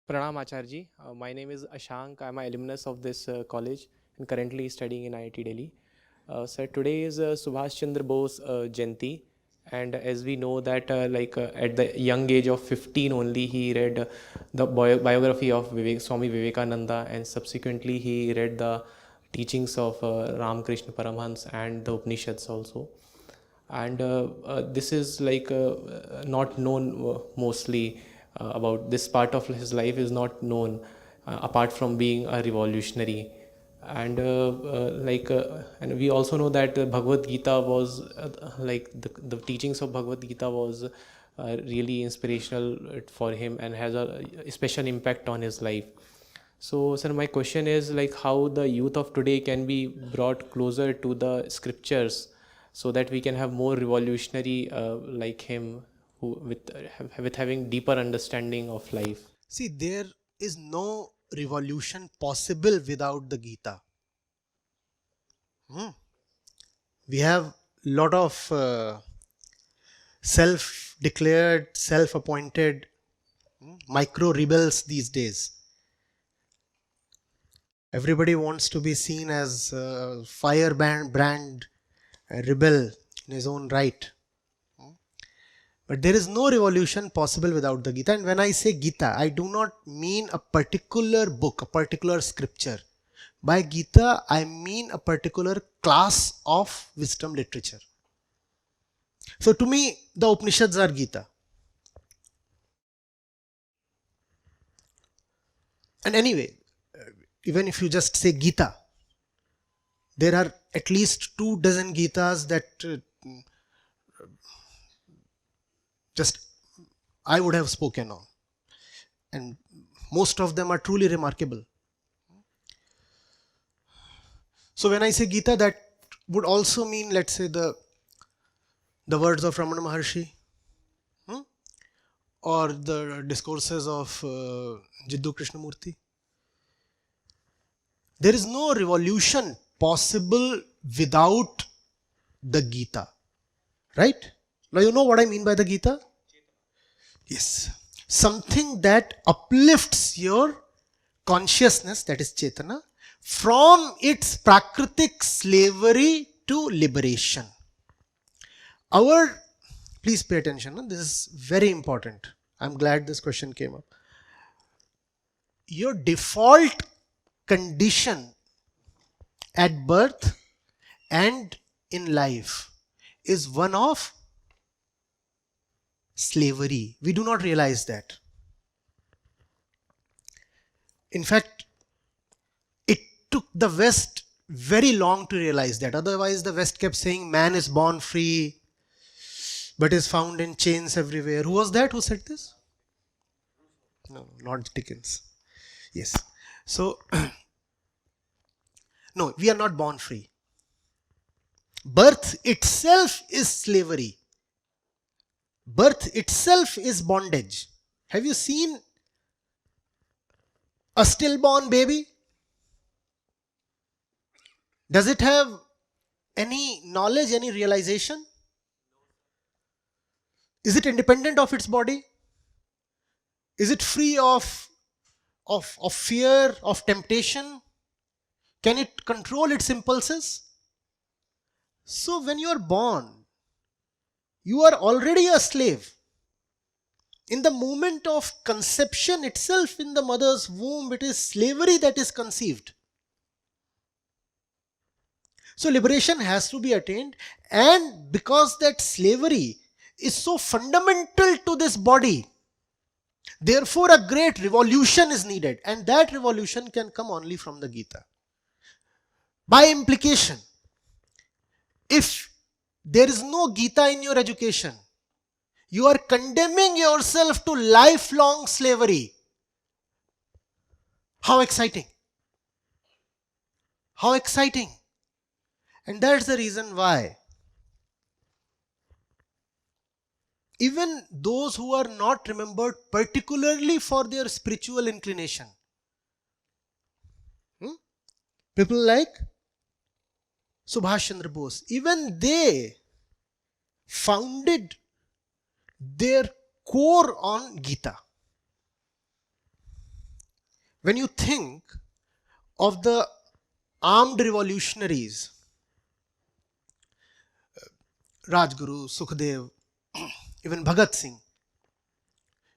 Pranam Acharji. My name is Ashank. I'm an alumnus of this college and currently studying in IIT Delhi. So today is Subhas Chandra Bose Jayanti, and as we know that at the young age of 15 only he read the biography of Swami Vivekananda, and subsequently he read the teachings of Ramakrishna Paramhans and the Upanishads also. And this is not known mostly about this part of his life is not known apart from being a revolutionary. And and we also know that Bhagavad Gita was the teachings of Bhagavad Gita was really inspirational for him and has a special impact on his life. So, sir, my question is like how the youth of today can be brought closer to the scriptures so that we can have more revolutionary like him who with having deeper understanding of life. See, there is no revolution possible without the Gita. We have lot of self-declared, self-appointed micro rebels these days. Everybody wants to be seen as a firebrand rebel in his own right. But there is no revolution possible without the Gita. And when I say Gita, I do not mean a particular book, a particular scripture. By Gita, I mean a particular class of wisdom literature. So to me, the Upanishads are Gita. And anyway, even if you just say Gita, there are at least 24 Gitas that just I would have spoken on. And most of them are truly remarkable. So when I say Gita, that would also mean, let's say, the words of Ramana Maharshi, or the discourses of Jiddu Krishnamurti. There is no revolution possible without the Gita. Right? Now you know what I mean by the Gita? Yes. Something that uplifts your consciousness, that is Chetana, from its prakritic slavery to liberation. Please pay attention, this is very important. I'm glad this question came up. Your default condition at birth and in life is one of slavery. We do not realize that. In fact, it took the West very long to realize that. Otherwise, the West kept saying man is born free, but is found in chains everywhere. Who was that? Who said this? No, not Dickens. Yes. So, no, we are not born free. Birth itself is slavery. Birth itself is bondage. Have you seen a stillborn baby? Does it have any knowledge, any realization? Is it independent of its body? Is it free of fear, of temptation? Can it control its impulses? So when you are born, you are already a slave. In the moment of conception itself in the mother's womb, it is slavery that is conceived. So liberation has to be attained, and because that slavery is so fundamental to this body, therefore a great revolution is needed, and that revolution can come only from the Gita. By implication, if there is no Gita in your education, you are condemning yourself to lifelong slavery. How exciting! How exciting! And that's the reason why even those who are not remembered particularly for their spiritual inclination, people like Subhas Chandra Bose, even they founded their core on Gita. When you think of the armed revolutionaries, Rajguru, Sukhdev, even Bhagat Singh,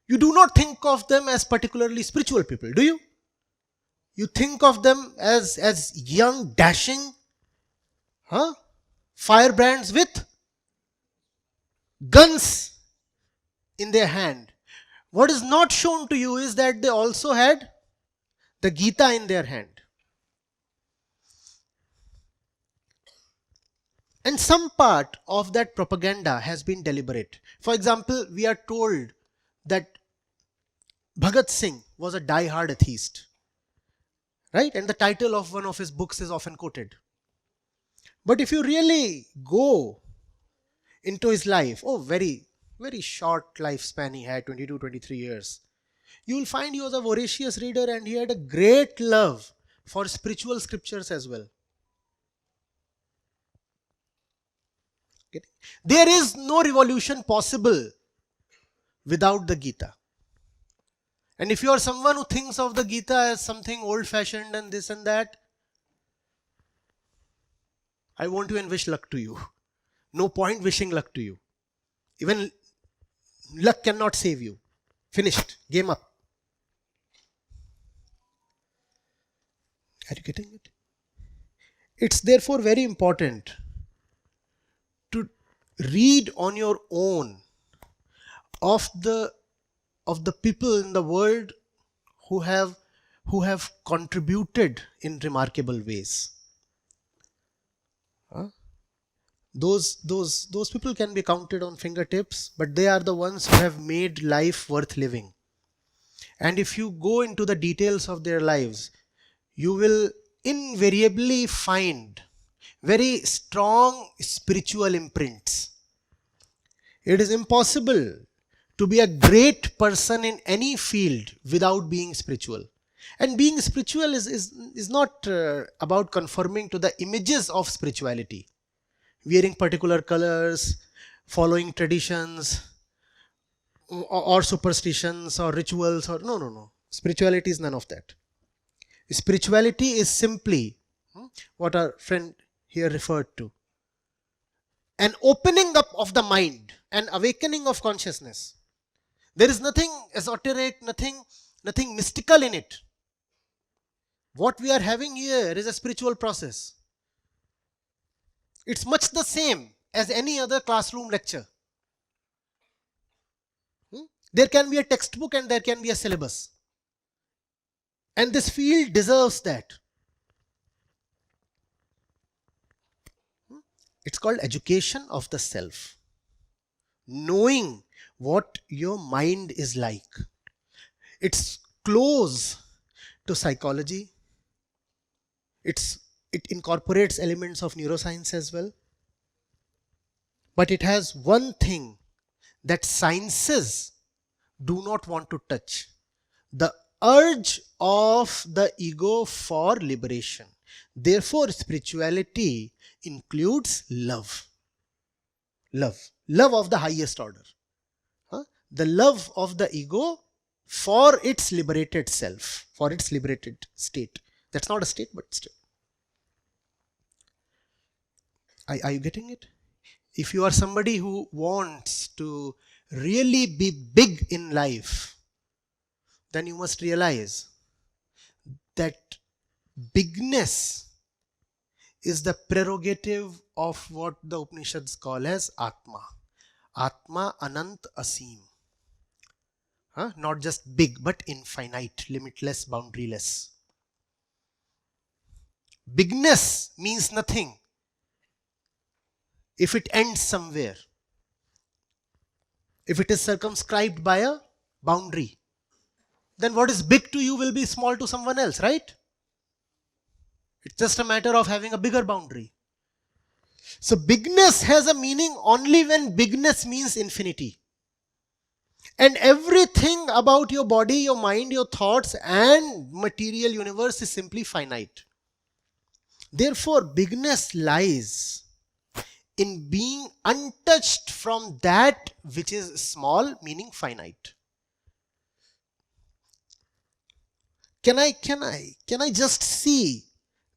you do not think of them as particularly spiritual people, do you? You think of them as young, dashing, firebrands with guns in their hand. What is not shown to you is that they also had the Gita in their hand. And some part of that propaganda has been deliberate. For example, we are told that Bhagat Singh was a die-hard atheist, right? And the title of one of his books is often quoted. But if you really go into his life, very, very short lifespan he had, 22, 23 years, you will find he was a voracious reader and he had a great love for spiritual scriptures as well. There is no revolution possible without the Gita. And if you are someone who thinks of the Gita as something old-fashioned and this and that, I won't even wish luck to you. No point wishing luck to you. Even luck cannot save you. Finished. Game up. Are you getting it? It's therefore very important to read on your own of the people in the world who have contributed in remarkable ways. Those people can be counted on fingertips, but they are the ones who have made life worth living. And if you go into the details of their lives, you will invariably find very strong spiritual imprints. It is impossible to be a great person in any field without being spiritual. And being spiritual is not about conforming to the images of spirituality, wearing particular colors, following traditions or superstitions or rituals or no. Spirituality is none of that. Spirituality is simply what our friend here referred to, an opening up of the mind, an awakening of consciousness. There is nothing esoteric, nothing mystical in it. What we are having here is a spiritual process. It's much the same as any other classroom lecture. There can be a textbook and there can be a syllabus. And this field deserves that. It's called education of the self. Knowing what your mind is like. It's close to psychology. It incorporates elements of neuroscience as well. But it has one thing that sciences do not want to touch: the urge of the ego for liberation. Therefore, spirituality includes love. Love of the highest order. The love of the ego for its liberated self, for its liberated state. That's not a state, but still. Are you getting it? If you are somebody who wants to really be big in life, then you must realize that bigness is the prerogative of what the Upanishads call as Atma. Atma Anant Asim. Not just big, but infinite, limitless, boundaryless. Bigness means nothing if it ends somewhere. If it is circumscribed by a boundary, then what is big to you will be small to someone else, right? It's just a matter of having a bigger boundary. So bigness has a meaning only when bigness means infinity. And everything about your body, your mind, your thoughts and material universe is simply finite. Therefore, bigness lies in being untouched from that which is small, meaning finite. Can I just see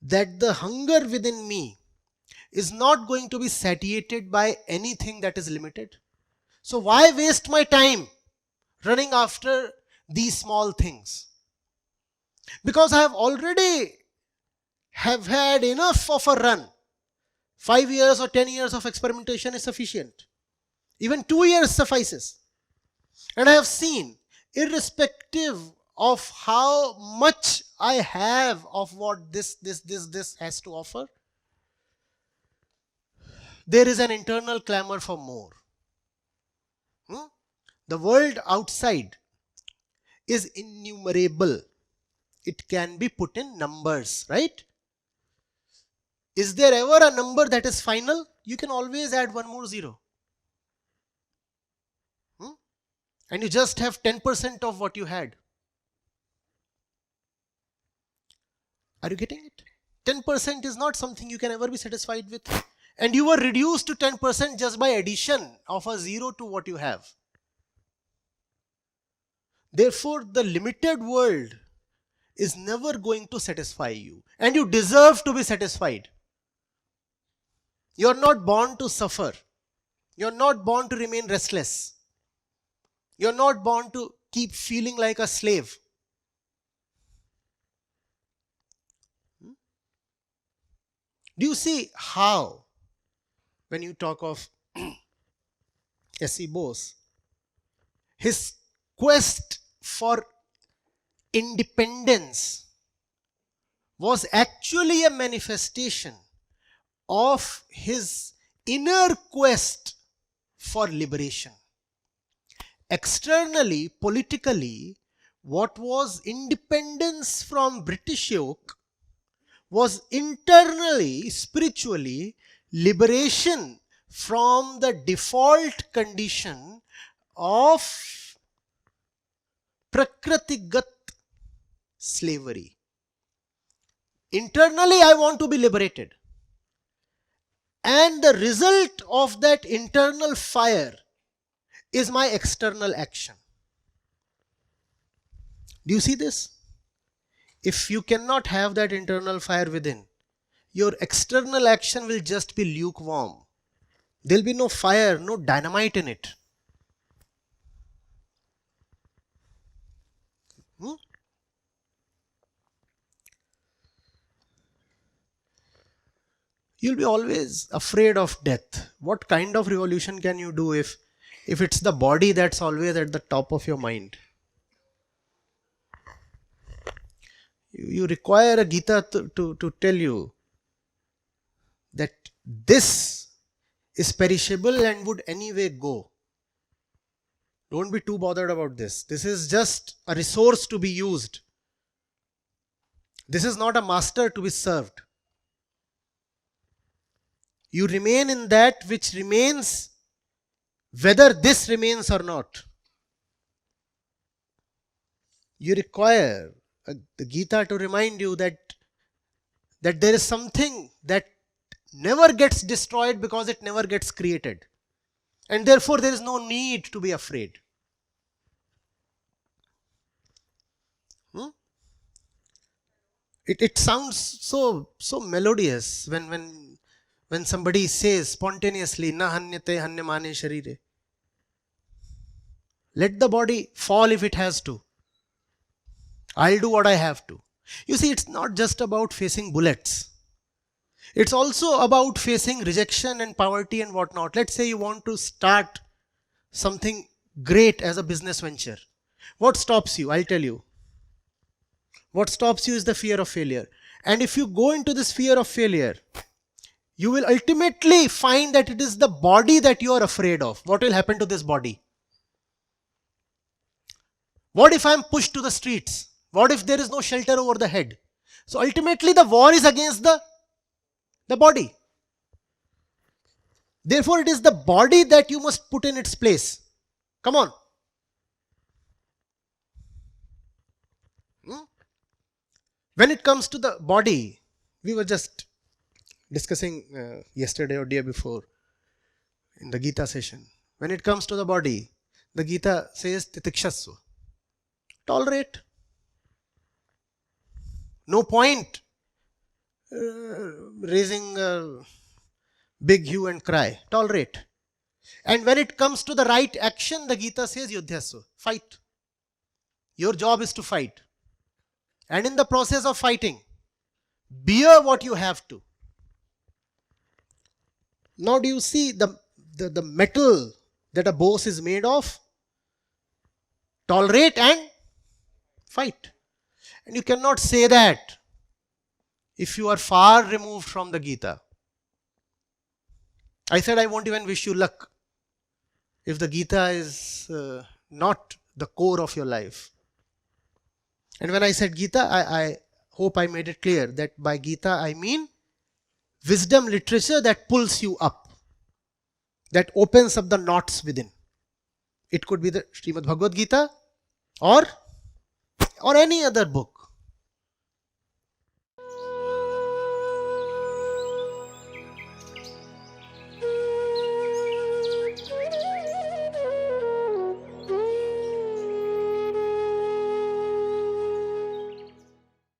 that the hunger within me is not going to be satiated by anything that is limited? So why waste my time running after these small things? Because I have already have had enough of a run. 5 years or 10 years of experimentation is sufficient. Even 2 years suffices. And I have seen, irrespective of how much I have of what this has to offer, there is an internal clamor for more. The world outside is innumerable. It can be put in numbers, right? Is there ever a number that is final? You can always add one more zero. And you just have 10% of what you had. Are you getting it? 10% is not something you can ever be satisfied with. And you were reduced to 10% just by addition of a zero to what you have. Therefore, the limited world is never going to satisfy you. And you deserve to be satisfied. You are not born to suffer. You are not born to remain restless. You are not born to keep feeling like a slave. Do you see how, when you talk of S.C. Bose, his quest for independence was actually a manifestation of his inner quest for liberation. Externally, politically, what was independence from British yoke was internally, spiritually, liberation from the default condition of prakritigat slavery. Internally, I want to be liberated. And the result of that internal fire is my external action. Do you see this? If you cannot have that internal fire within, your external action will just be lukewarm. There will be no fire, no dynamite in it. You'll be always afraid of death. What kind of revolution can you do if it's the body that's always at the top of your mind? You require a Gita to tell you that this is perishable and would anyway go. Don't be too bothered about this. This is just a resource to be used. This is not a master to be served. You remain in that which remains, whether this remains or not. You require the Gita to remind you that there is something that never gets destroyed because it never gets created. And therefore there is no need to be afraid. It sounds so melodious when somebody says spontaneously, na hanyate hanyamane sharire. Let the body fall if it has to. I'll do what I have to. You see, it's not just about facing bullets. It's also about facing rejection and poverty and whatnot. Let's say you want to start something great as a business venture. What stops you? I'll tell you. What stops you is the fear of failure. And if you go into this fear of failure, you will ultimately find that it is the body that you are afraid of. What will happen to this body? What if I am pushed to the streets? What if there is no shelter over the head? So ultimately the war is against the body. Therefore it is the body that you must put in its place. Come on. When it comes to the body, we were just discussing yesterday or day before in the Gita session. When it comes to the body, the Gita says titikshasva. Tolerate. No point raising a big hue and cry. Tolerate. And when it comes to the right action, the Gita says yudhyasu, fight. Your job is to fight. And in the process of fighting, bear what you have to. Now do you see the metal that a Bose is made of? Tolerate and fight. And you cannot say that if you are far removed from the Gita. I said I won't even wish you luck if the Gita is not the core of your life. And when I said Gita, I hope I made it clear that by Gita I mean wisdom literature that pulls you up, that opens up the knots within. It could be the Srimad Bhagavad Gita or any other book.